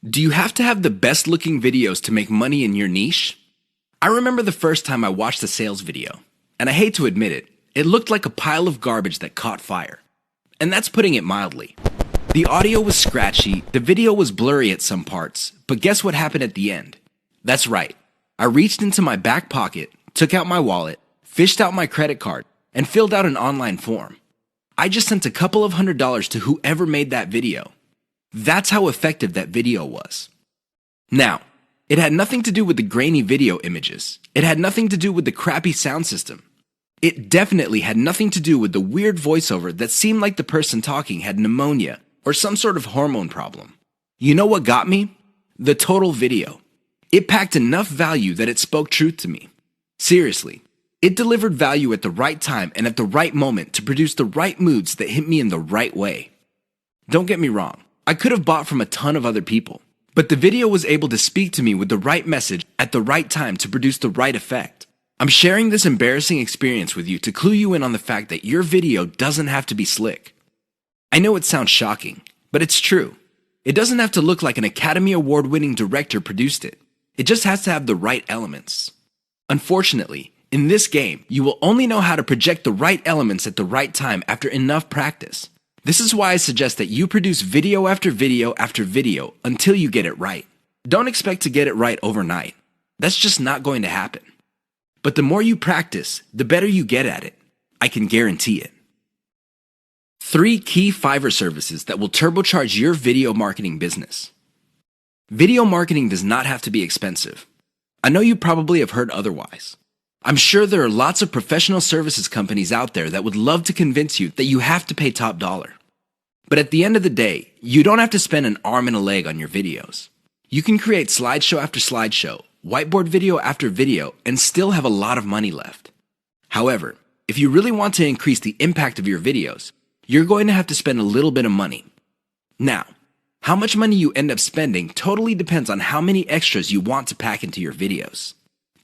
Do you have to have the best looking videos to make money in your niche? I remember the first time I watched a sales video, and I hate to admit it, it looked like a pile of garbage that caught fire. And that's putting it mildly. The audio was scratchy, the video was blurry at some parts, but guess what happened at the end? That's right. I reached into my back pocket, took out my wallet, fished out my credit card, and filled out an online form. I just sent a couple of $100s to whoever made that video. That's how effective that video was. Now, it had nothing to do with the grainy video images. It had nothing to do with the crappy sound system. It definitely had nothing to do with the weird voiceover that seemed like the person talking had pneumonia or some sort of hormone problem. You know what got me? The total video. It packed enough value that it spoke truth to me. Seriously, it delivered value at the right time and at the right moment to produce the right moods that hit me in the right way. Don't get me wrong. I could have bought from a ton of other people, but the video was able to speak to me with the right message at the right time to produce the right effect. I'm sharing this embarrassing experience with you to clue you in on the fact that your video doesn't have to be slick. I know it sounds shocking, but it's true. It doesn't have to look like an Academy Award-winning director produced it. It just has to have the right elements. Unfortunately, in this game, you will only know how to project the right elements at the right time after enough practice. This is why I suggest that you produce video after video after video until you get it right. Don't expect to get it right overnight. That's just not going to happen. But the more you practice, the better you get at it. I can guarantee it. 3 key Fiverr services that will turbocharge your video marketing business. Video marketing does not have to be expensive. I know you probably have heard otherwise. I'm sure there are lots of professional services companies out there that would love to convince you that you have to pay top dollar. But at the end of the day, you don't have to spend an arm and a leg on your videos. You can create slideshow after slideshow, whiteboard video after video, and still have a lot of money left. However, if you really want to increase the impact of your videos, you're going to have to spend a little bit of money. Now, how much money you end up spending totally depends on how many extras you want to pack into your videos.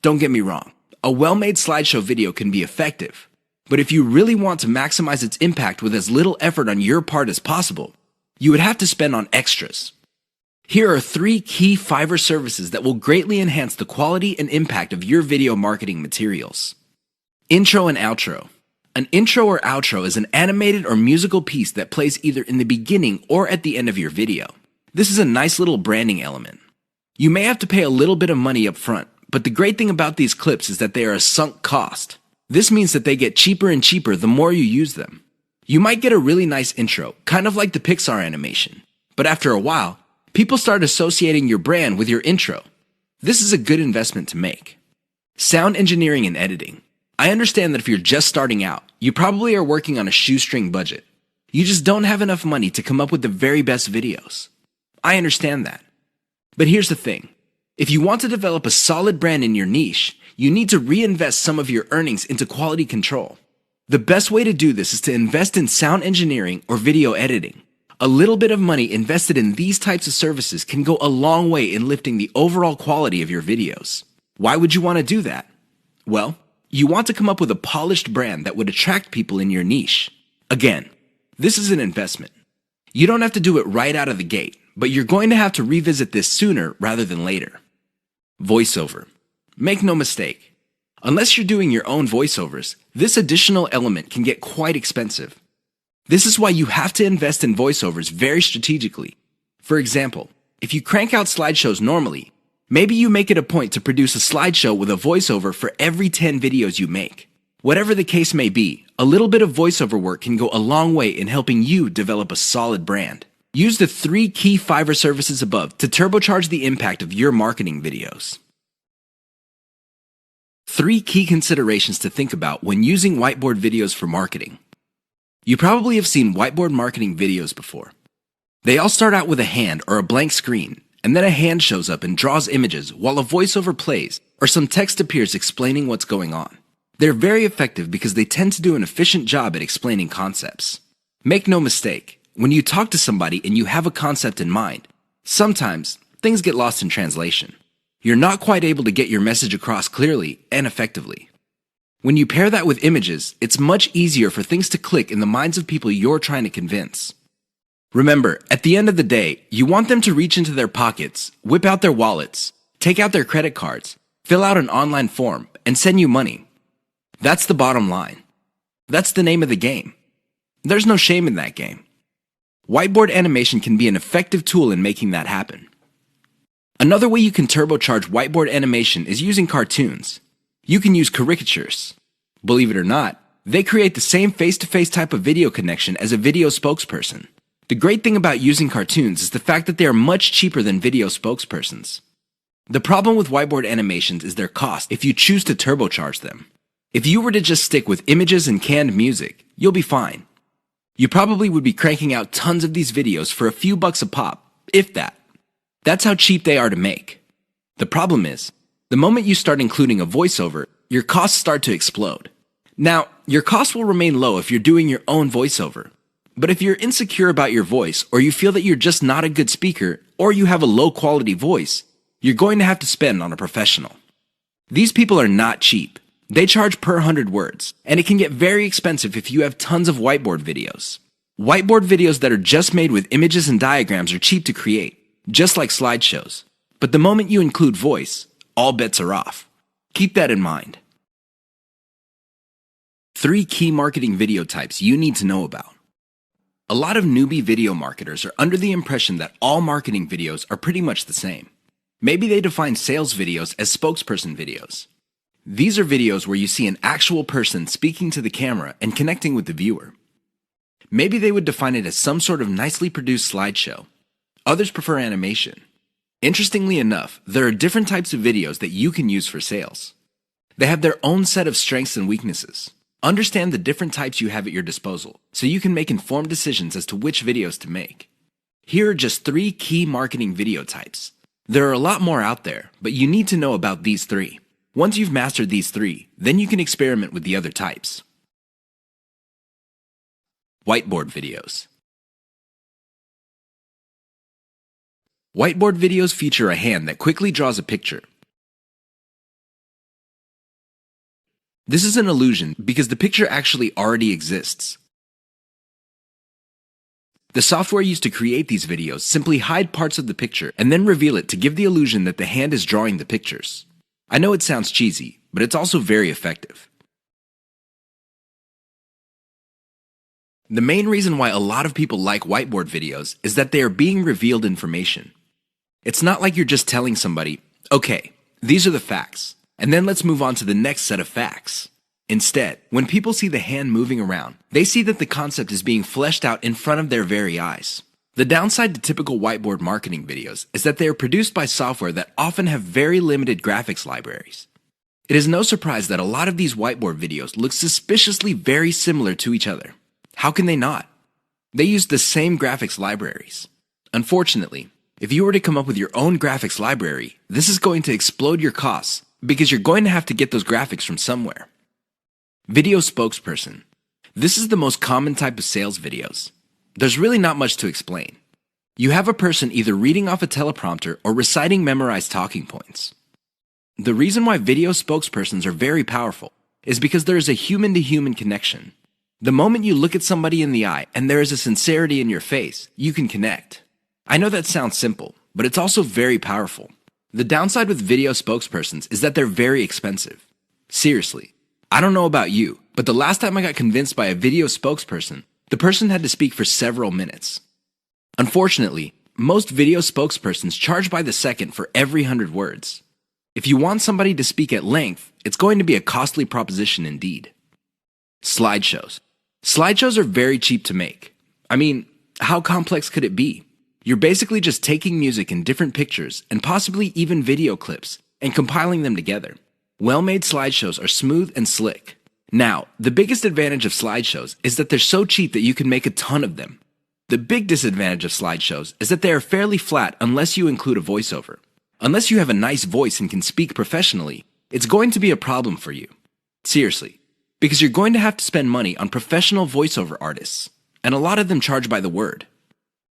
Don't get me wrong. A well-made slideshow video can be effective, but if you really want to maximize its impact with as little effort on your part as possible, you would have to spend on extras. Here are 3 key Fiverr services that will greatly enhance the quality and impact of your video marketing materials. Intro and outro. An intro or outro is an animated or musical piece that plays either in the beginning or at the end of your video. This is a nice little branding element. You may have to pay a little bit of money up front, but the great thing about these clips is that they are a sunk cost. This means that they get cheaper and cheaper the more you use them. You might get a really nice intro, kind of like the Pixar animation. But after a while, people start associating your brand with your intro. This is a good investment to make. Sound engineering and editing. I understand that if you're just starting out, you probably are working on a shoestring budget. You just don't have enough money to come up with the very best videos. I understand that. But here's the thing. If you want to develop a solid brand in your niche, you need to reinvest some of your earnings into quality control. The best way to do this is to invest in sound engineering or video editing. A little bit of money invested in these types of services can go a long way in lifting the overall quality of your videos. Why would you want to do that? Well, you want to come up with a polished brand that would attract people in your niche. Again, this is an investment. You don't have to do it right out of the gate, but you're going to have to revisit this sooner rather than later. Voiceover. Make no mistake. Unless you're doing your own voiceovers, this additional element can get quite expensive. This is why you have to invest in voiceovers very strategically. For example, if you crank out slideshows normally, maybe you make it a point to produce a slideshow with a voiceover for every 10 videos you make. Whatever the case may be, a little bit of voiceover work can go a long way in helping you develop a solid brand. Use the 3 key Fiverr services above to turbocharge the impact of your marketing videos. 3 key considerations to think about when using whiteboard videos for marketing. You probably have seen whiteboard marketing videos before. They all start out with a hand or a blank screen, and then a hand shows up and draws images while a voiceover plays or some text appears explaining what's going on. They're very effective because they tend to do an efficient job at explaining concepts. Make no mistake, when you talk to somebody and you have a concept in mind, sometimes things get lost in translation. You're not quite able to get your message across clearly and effectively. When you pair that with images, it's much easier for things to click in the minds of people you're trying to convince. Remember, at the end of the day, you want them to reach into their pockets, whip out their wallets, take out their credit cards, fill out an online form, and send you money. That's the bottom line. That's the name of the game. There's no shame in that game. Whiteboard animation can be an effective tool in making that happen. Another way you can turbocharge whiteboard animation is using cartoons. You can use caricatures. Believe it or not, they create the same face-to-face type of video connection as a video spokesperson. The great thing about using cartoons is the fact that they are much cheaper than video spokespersons. The problem with whiteboard animations is their cost if you choose to turbocharge them. If you were to just stick with images and canned music, you'll be fine. You probably would be cranking out tons of these videos for a few bucks a pop, if that. That's how cheap they are to make. The problem is, the moment you start including a voiceover, your costs start to explode. Now, your costs will remain low if you're doing your own voiceover. But if you're insecure about your voice, or you feel that you're just not a good speaker, or you have a low quality voice, you're going to have to spend on a professional. These people are not cheap. They charge per 100 words, and it can get very expensive if you have tons of whiteboard videos. Whiteboard videos that are just made with images and diagrams are cheap to create, just like slideshows. But the moment you include voice, all bets are off. Keep that in mind. 3 key marketing video types you need to know about. A lot of newbie video marketers are under the impression that all marketing videos are pretty much the same. Maybe they define sales videos as spokesperson videos. These are videos where you see an actual person speaking to the camera and connecting with the viewer. Maybe they would define it as some sort of nicely produced slideshow. Others prefer animation. Interestingly enough, there are different types of videos that you can use for sales. They have their own set of strengths and weaknesses. Understand the different types you have at your disposal so you can make informed decisions as to which videos to make. Here are just 3 key marketing video types. There are a lot more out there, but you need to know about these 3. Once you've mastered these 3, then you can experiment with the other types. Whiteboard videos. Whiteboard videos feature a hand that quickly draws a picture. This is an illusion because the picture actually already exists. The software used to create these videos simply hide parts of the picture and then reveal it to give the illusion that the hand is drawing the pictures. I know it sounds cheesy, but it's also very effective. The main reason why a lot of people like whiteboard videos is that they are being revealed information. It's not like you're just telling somebody, okay, these are the facts, and then let's move on to the next set of facts. Instead, when people see the hand moving around, they see that the concept is being fleshed out in front of their very eyes. The downside to typical whiteboard marketing videos is that they are produced by software that often have very limited graphics libraries. It is no surprise that a lot of these whiteboard videos look suspiciously very similar to each other. How can they not? They use the same graphics libraries. Unfortunately, if you were to come up with your own graphics library, this is going to explode your costs because you're going to have to get those graphics from somewhere. Video spokesperson. This is the most common type of sales videos. There's really not much to explain. You have a person either reading off a teleprompter or reciting memorized talking points. The reason why video spokespersons are very powerful is because there is a human-to-human connection. The moment you look at somebody in the eye and there is a sincerity in your face, you can connect. I know that sounds simple, but it's also very powerful. The downside with video spokespersons is that they're very expensive. Seriously, I don't know about you, but the last time I got convinced by a video spokesperson, the person had to speak for several minutes. Unfortunately, most video spokespersons charge by the second for every 100 words. If you want somebody to speak at length, it's going to be a costly proposition indeed. Slideshows. Slideshows are very cheap to make. I mean, how complex could it be? You're basically just taking music in different pictures and possibly even video clips and compiling them together. Well-made slideshows are smooth and slick. Now, the biggest advantage of slideshows is that they're so cheap that you can make a ton of them. The big disadvantage of slideshows is that they are fairly flat unless you include a voiceover. Unless you have a nice voice and can speak professionally, it's going to be a problem for you. Seriously, because you're going to have to spend money on professional voiceover artists, and a lot of them charge by the word.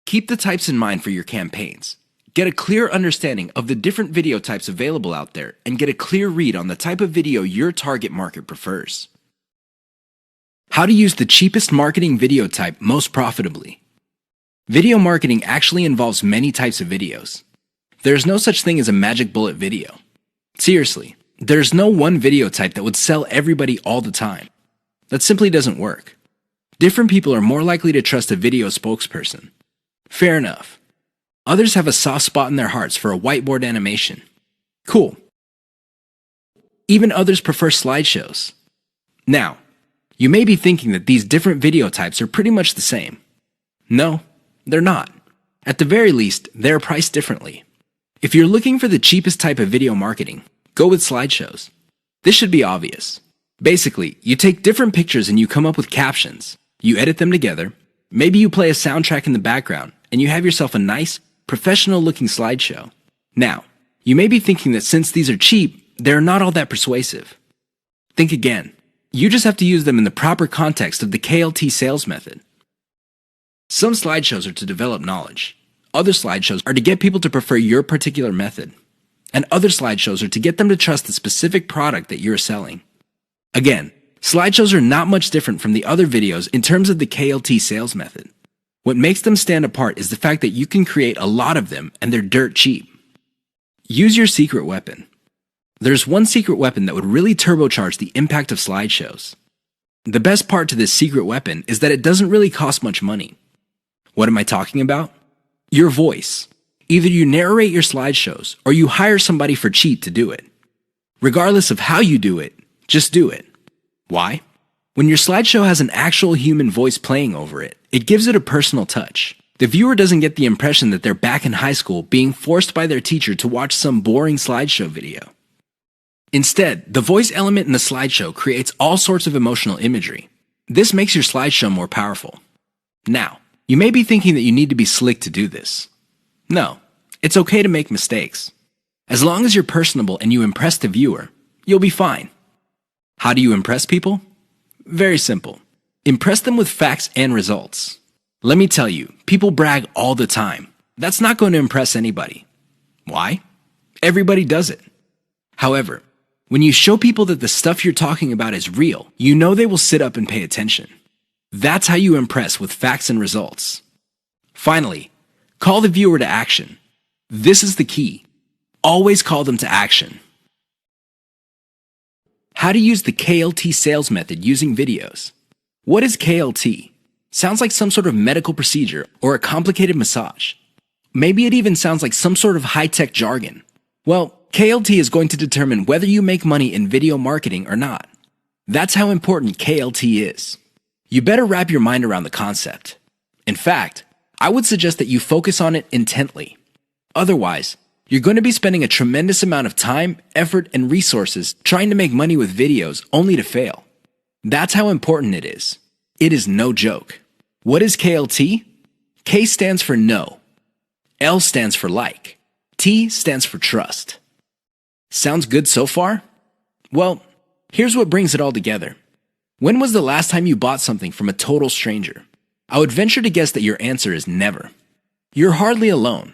Keep the types in mind for your campaigns. Get a clear understanding of the different video types available out there and get a clear read on the type of video your target market prefers. How to use the cheapest marketing video type most profitably. Video marketing actually involves many types of videos. There's no such thing as a magic bullet video. Seriously, there's no one video type that would sell everybody all the time. That simply doesn't work. Different people are more likely to trust a video spokesperson. Fair enough. Others have a soft spot in their hearts for a whiteboard animation. Cool. Even others prefer slideshows. Now, you may be thinking that these different video types are pretty much the same. No, they're not. At the very least, they're priced differently. If you're looking for the cheapest type of video marketing, go with slideshows. This should be obvious. Basically, you take different pictures and you come up with captions. You edit them together. Maybe you play a soundtrack in the background and you have yourself a nice, professional-looking slideshow. Now, you may be thinking that since these are cheap, they're not all that persuasive. Think again. You just have to use them in the proper context of the KLT sales method. Some slideshows are to develop knowledge. Other slideshows are to get people to prefer your particular method. And other slideshows are to get them to trust the specific product that you're selling. Again, slideshows are not much different from the other videos in terms of the KLT sales method. What makes them stand apart is the fact that you can create a lot of them and they're dirt cheap. Use your secret weapon. There's one secret weapon that would really turbocharge the impact of slideshows. The best part to this secret weapon is that it doesn't really cost much money. What am I talking about? Your voice. Either you narrate your slideshows or you hire somebody for cheap to do it. Regardless of how you do it, just do it. Why? When your slideshow has an actual human voice playing over it, it gives it a personal touch. The viewer doesn't get the impression that they're back in high school being forced by their teacher to watch some boring slideshow video. Instead, the voice element in the slideshow creates all sorts of emotional imagery. This makes your slideshow more powerful. Now, you may be thinking that you need to be slick to do this. No, it's okay to make mistakes. As long as you're personable and you impress the viewer, you'll be fine. How do you impress people? Very simple. Impress them with facts and results. Let me tell you, people brag all the time. That's not going to impress anybody. Why? Everybody does it. However, when you show people that the stuff you're talking about is real, you know they will sit up and pay attention. That's how you impress with facts and results. Finally, call the viewer to action. This is the key. Always call them to action. How to use the KLT sales method using videos. What is KLT? Sounds like some sort of medical procedure or a complicated massage. Maybe it even sounds like some sort of high-tech jargon. Well, KLT is going to determine whether you make money in video marketing or not. That's how important KLT is. You better wrap your mind around the concept. In fact, I would suggest that you focus on it intently. Otherwise, you're going to be spending a tremendous amount of time, effort, and resources trying to make money with videos only to fail. That's how important it is. It is no joke. What is KLT? K stands for no. L stands for like. T stands for trust. Sounds good so far? Well, here's what brings it all together. When was the last time you bought something from a total stranger? I would venture to guess that your answer is never. You're hardly alone.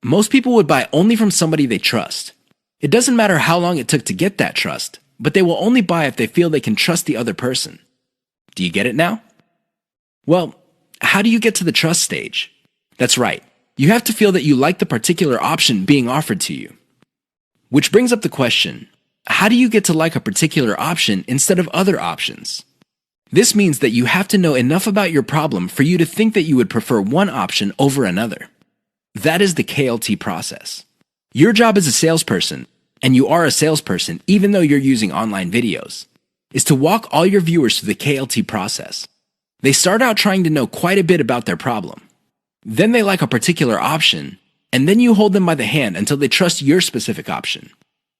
Most people would buy only from somebody they trust. It doesn't matter how long it took to get that trust, but they will only buy if they feel they can trust the other person. Do you get it now? Well, how do you get to the trust stage? That's right. You have to feel that you like the particular option being offered to you. Which brings up the question, how do you get to like a particular option instead of other options? This means that you have to know enough about your problem for you to think that you would prefer one option over another. That is the KLT process. Your job as a salesperson, and you are a salesperson even though you're using online videos, is to walk all your viewers through the KLT process. They start out trying to know quite a bit about their problem. Then they like a particular option, and then you hold them by the hand until they trust your specific option.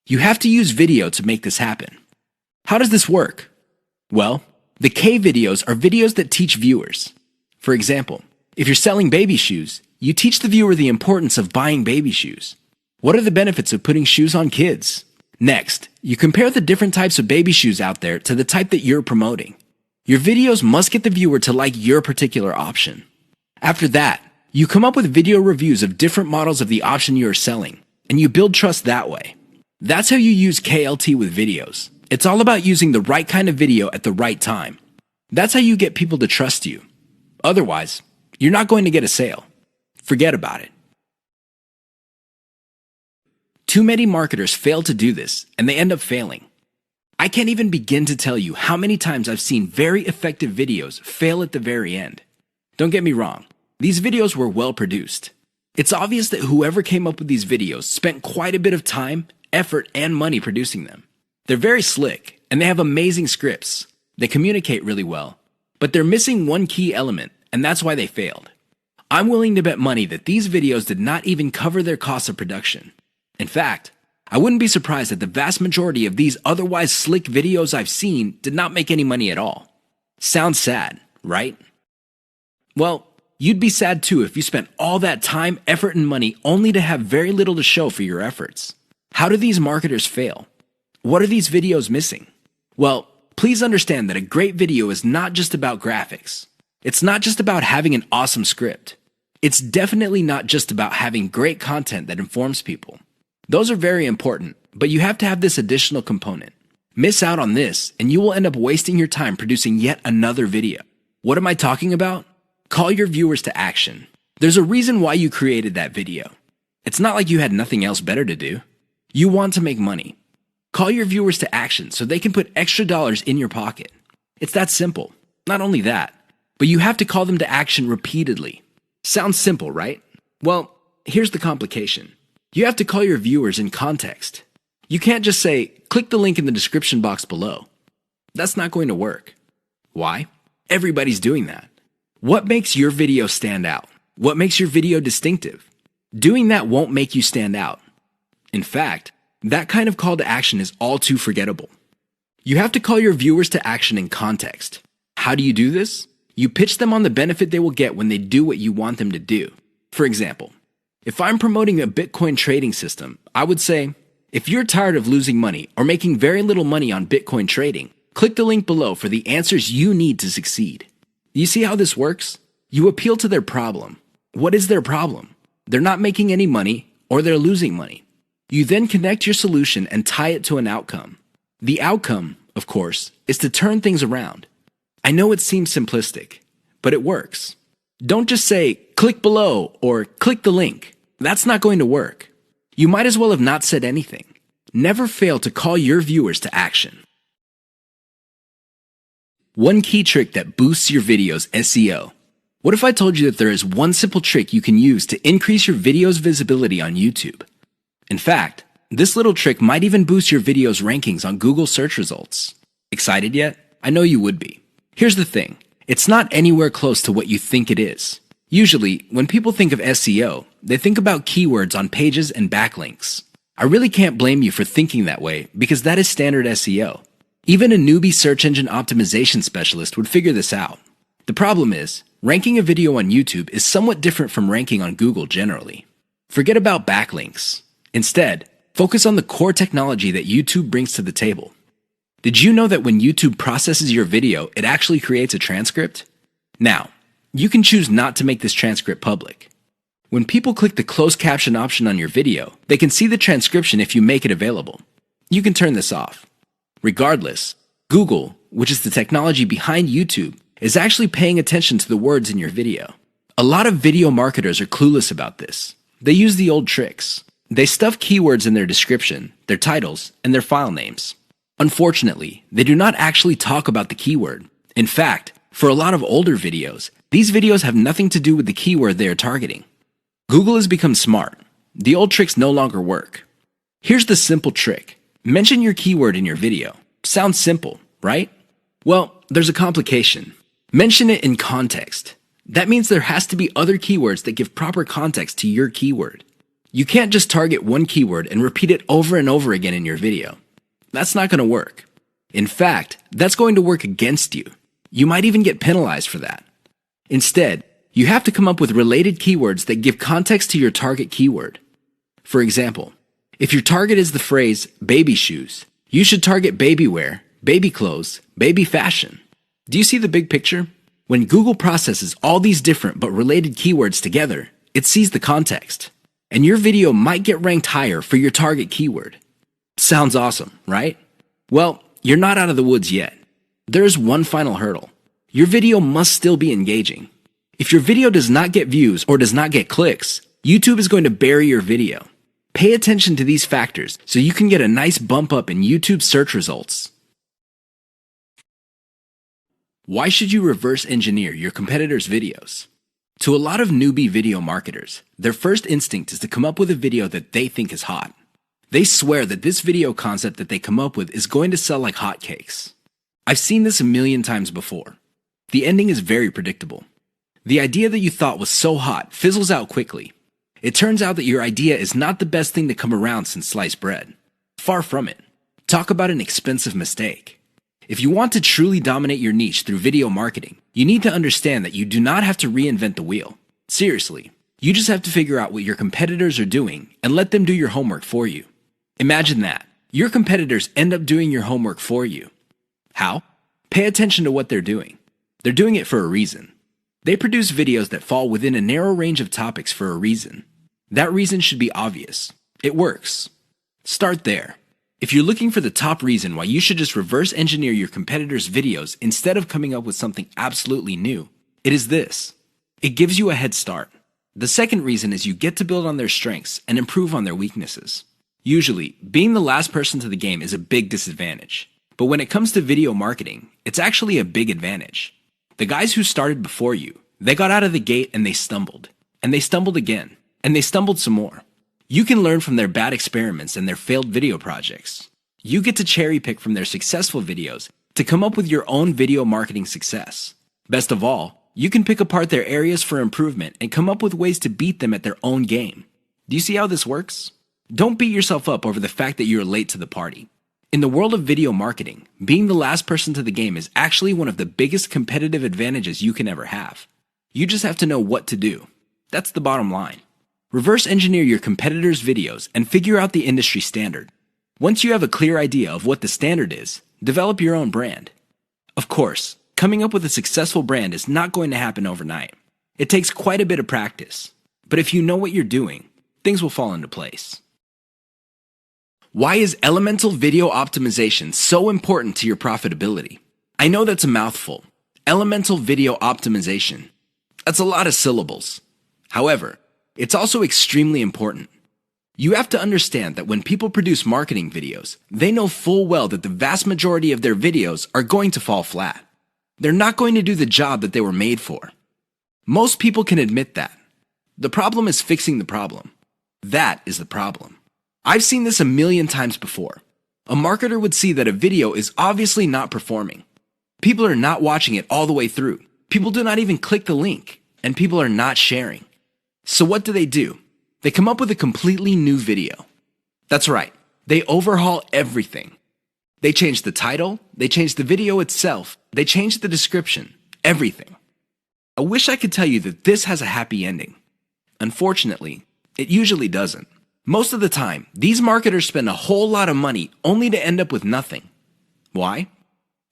You have to use video to make this happen. How does this work? Well, the K videos are videos that teach viewers. For example, if you're selling baby shoes, you teach the viewer the importance of buying baby shoes. What are the benefits of putting shoes on kids? Next, you compare the different types of baby shoes out there to the type that you're promoting. Your videos must get the viewer to like your particular option. After that, you come up with video reviews of different models of the option you are selling, and you build trust that way. That's how you use KLT with videos. It's all about using the right kind of video at the right time. That's how you get people to trust you. Otherwise, you're not going to get a sale. Forget about it. Too many marketers fail to do this, and they end up failing. I can't even begin to tell you how many times I've seen very effective videos fail at the very end. Don't get me wrong, these videos were well produced. It's obvious that whoever came up with these videos spent quite a bit of time, effort, and money producing them. They're very slick, and they have amazing scripts. They communicate really well, but they're missing one key element, and that's why they failed. I'm willing to bet money that these videos did not even cover their costs of production. In fact, I wouldn't be surprised that the vast majority of these otherwise slick videos I've seen did not make any money at all. Sounds sad, right? Well, you'd be sad too if you spent all that time, effort, and money only to have very little to show for your efforts. How do these marketers fail? What are these videos missing? Well, please understand that a great video is not just about graphics. It's not just about having an awesome script. It's definitely not just about having great content that informs people. Those are very important, but you have to have this additional component. Miss out on this, and you will end up wasting your time producing yet another video. What am I talking about? Call your viewers to action. There's a reason why you created that video. It's not like you had nothing else better to do. You want to make money. Call your viewers to action so they can put extra dollars in your pocket. It's that simple. Not only that, but you have to call them to action repeatedly. Sounds simple, right? Well, here's the complication. You have to call your viewers in context. You can't just say, click the link in the description box below. That's not going to work. Why? Everybody's doing that. What makes your video stand out? What makes your video distinctive? Doing that won't make you stand out. In fact, that kind of call to action is all too forgettable. You have to call your viewers to action in context. How do you do this? You pitch them on the benefit they will get when they do what you want them to do. For example, if I'm promoting a Bitcoin trading system, I would say, if you're tired of losing money or making very little money on Bitcoin trading, click the link below for the answers you need to succeed. You see how this works? You appeal to their problem. What is their problem? They're not making any money or they're losing money. You then connect your solution and tie it to an outcome. The outcome, of course, is to turn things around. I know it seems simplistic, but it works. Don't just say, click below or click the link. That's not going to work. You might as well have not said anything. Never fail to call your viewers to action. One key trick that boosts your video's SEO. What if I told you that there is one simple trick you can use to increase your video's visibility on YouTube? In fact, this little trick might even boost your video's rankings on Google search results. Excited yet? I know you would be. Here's the thing. It's not anywhere close to what you think it is. Usually, when people think of SEO, they think about keywords on pages and backlinks. I really can't blame you for thinking that way because that is standard SEO. Even a newbie search engine optimization specialist would figure this out. The problem is, ranking a video on YouTube is somewhat different from ranking on Google generally. Forget about backlinks. Instead, focus on the core technology that YouTube brings to the table. Did you know that when YouTube processes your video, it actually creates a transcript? Now, you can choose not to make this transcript public. When people click the closed caption option on your video, they can see the transcription if you make it available. You can turn this off. Regardless, Google, which is the technology behind YouTube, is actually paying attention to the words in your video. A lot of video marketers are clueless about this. They use the old tricks. They stuff keywords in their description, their titles, and their file names. Unfortunately, they do not actually talk about the keyword. In fact, for a lot of older videos, these videos have nothing to do with the keyword they are targeting. Google has become smart. The old tricks no longer work. Here's the simple trick. Mention your keyword in your video. Sounds simple, right? Well, there's a complication. Mention it in context. That means there has to be other keywords that give proper context to your keyword. You can't just target one keyword and repeat it over and over again in your video. That's not going to work. In fact, that's going to work against you. You might even get penalized for that. Instead, you have to come up with related keywords that give context to your target keyword. For example, if your target is the phrase baby shoes, you should target baby wear, baby clothes, baby fashion. Do you see the big picture? When Google processes all these different but related keywords together, it sees the context. And your video might get ranked higher for your target keyword. Sounds awesome, right? Well, you're not out of the woods yet. There is one final hurdle. Your video must still be engaging. If your video does not get views or does not get clicks, YouTube is going to bury your video. Pay attention to these factors so you can get a nice bump up in YouTube search results. Why should you reverse engineer your competitors' videos? To a lot of newbie video marketers, their first instinct is to come up with a video that they think is hot. They swear that this video concept that they come up with is going to sell like hotcakes. I've seen this a million times before. The ending is very predictable. The idea that you thought was so hot fizzles out quickly. It turns out that your idea is not the best thing to come around since sliced bread. Far from it. Talk about an expensive mistake. If you want to truly dominate your niche through video marketing, you need to understand that you do not have to reinvent the wheel. Seriously, you just have to figure out what your competitors are doing and let them do your homework for you. Imagine that. Your competitors end up doing your homework for you. How? Pay attention to what they're doing. They're doing it for a reason. They produce videos that fall within a narrow range of topics for a reason. That reason should be obvious. It works. Start there. If you're looking for the top reason why you should just reverse engineer your competitors' videos instead of coming up with something absolutely new, it is this. It gives you a head start. The second reason is you get to build on their strengths and improve on their weaknesses. Usually, being the last person to the game is a big disadvantage. But when it comes to video marketing, it's actually a big advantage. The guys who started before you, they got out of the gate and they stumbled. And they stumbled again. And they stumbled some more. You can learn from their bad experiments and their failed video projects. You get to cherry pick from their successful videos to come up with your own video marketing success. Best of all, you can pick apart their areas for improvement and come up with ways to beat them at their own game. Do you see how this works? Don't beat yourself up over the fact that you're late to the party. In the world of video marketing, being the last person to the game is actually one of the biggest competitive advantages you can ever have. You just have to know what to do. That's the bottom line. Reverse engineer your competitors' videos and figure out the industry standard. Once you have a clear idea of what the standard is, develop your own brand. Of course, coming up with a successful brand is not going to happen overnight. It takes quite a bit of practice. But if you know what you're doing, things will fall into place. Why is elemental video optimization so important to your profitability? I know that's a mouthful. Elemental video optimization. That's a lot of syllables. However, it's also extremely important. You have to understand that when people produce marketing videos, they know full well that the vast majority of their videos are going to fall flat. They're not going to do the job that they were made for. Most people can admit that. The problem is fixing the problem. That is the problem. I've seen this a million times before. A marketer would see that a video is obviously not performing. People are not watching it all the way through. People do not even click the link, and people are not sharing. So what do? They come up with a completely new video. That's right. They overhaul everything. They change the title, they change the video itself, they change the description, everything. I wish I could tell you that this has a happy ending. Unfortunately, it usually doesn't. Most of the time, these marketers spend a whole lot of money only to end up with nothing. Why?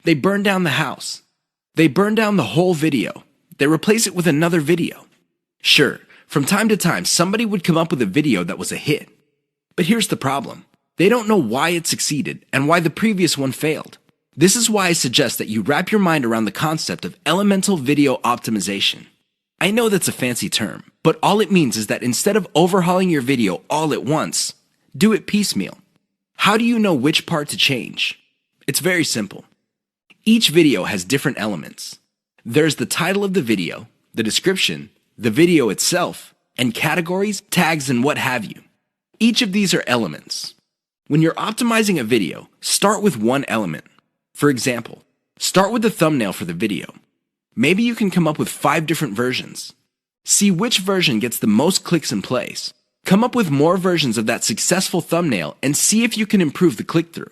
They burn down the house. They burn down the whole video. They replace it with another video. Sure, from time to time, somebody would come up with a video that was a hit. But here's the problem. They don't know why it succeeded and why the previous one failed. This is why I suggest that you wrap your mind around the concept of elemental video optimization. I know that's a fancy term, but all it means is that instead of overhauling your video all at once, do it piecemeal. How do you know which part to change? It's very simple. Each video has different elements. There's the title of the video, the description, the video itself, and categories, tags, and what have you. Each of these are elements. When you're optimizing a video, start with one element. For example, start with the thumbnail for the video. Maybe you can come up with 5 different versions. See which version gets the most clicks and plays. Come up with more versions of that successful thumbnail and see if you can improve the click-through.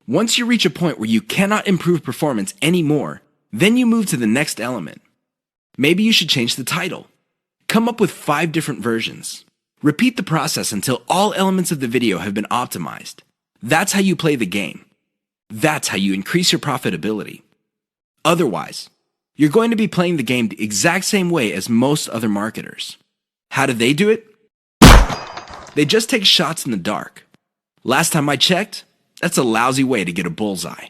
Once you reach a point where you cannot improve performance anymore, then you move to the next element. Maybe you should change the title. Come up with 5 different versions. Repeat the process until all elements of the video have been optimized. That's how you play the game. That's how you increase your profitability. Otherwise, you're going to be playing the game the exact same way as most other marketers. How do they do it? They just take shots in the dark. Last time I checked, that's a lousy way to get a bullseye.